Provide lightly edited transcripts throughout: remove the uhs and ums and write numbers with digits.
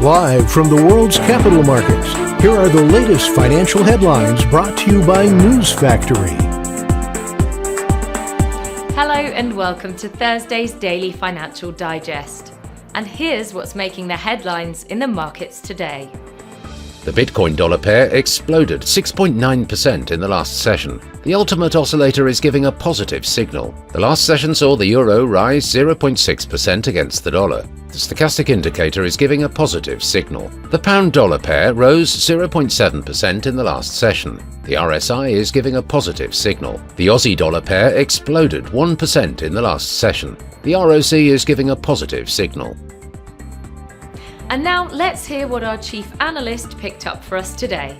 Live from the world's capital markets, here are the latest financial headlines brought to you by News Factory. Hello and welcome to Thursday's Daily Financial Digest. And here's what's making the headlines in the markets today. The Bitcoin dollar pair exploded 6.9% in the last session. The ultimate oscillator is giving a positive signal. The last session saw the euro rise 0.6% against the dollar. The stochastic indicator is giving a positive signal. The pound dollar pair rose 0.7% in the last session. The RSI is giving a positive signal. The Aussie dollar pair exploded 1% in the last session. The ROC is giving a positive signal. And now let's hear what our chief analyst picked up for us today.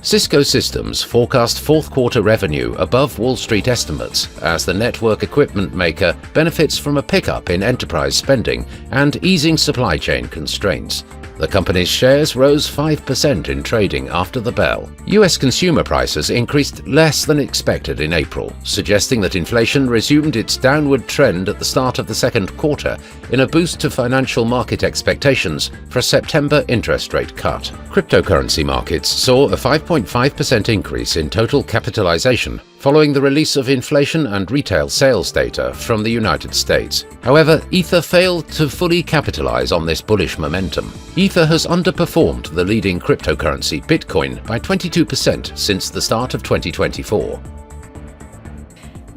Cisco Systems forecast fourth quarter revenue above Wall Street estimates as the network equipment maker benefits from a pickup in enterprise spending and easing supply chain constraints. The company's shares rose 5% in trading after the bell. US consumer prices increased less than expected in April, suggesting that inflation resumed its downward trend at the start of the second quarter in a boost to financial market expectations for a September interest rate cut. Cryptocurrency markets saw a 5.5% increase in total capitalization following the release of inflation and retail sales data from the United States. However, Ether failed to fully capitalize on this bullish momentum. Ether has underperformed the leading cryptocurrency Bitcoin by 22% since the start of 2024.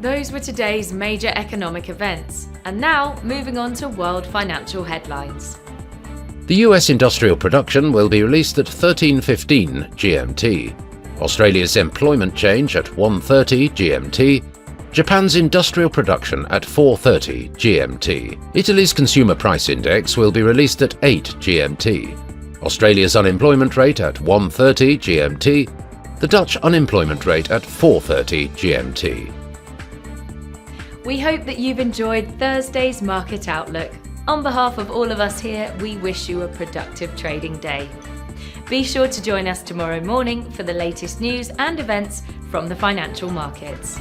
Those were today's major economic events. And now, moving on to world financial headlines. The US industrial production will be released at 13:15 GMT. Australia's employment change at 1:30 GMT. Japan's industrial production at 4:30 GMT. Italy's consumer price index will be released at 8 GMT. Australia's unemployment rate at 1:30 GMT. The Dutch unemployment rate at 4:30 GMT. We hope that you've enjoyed Thursday's Market Outlook. On behalf of all of us here, we wish you a productive trading day. Be sure to join us tomorrow morning for the latest news and events from the financial markets.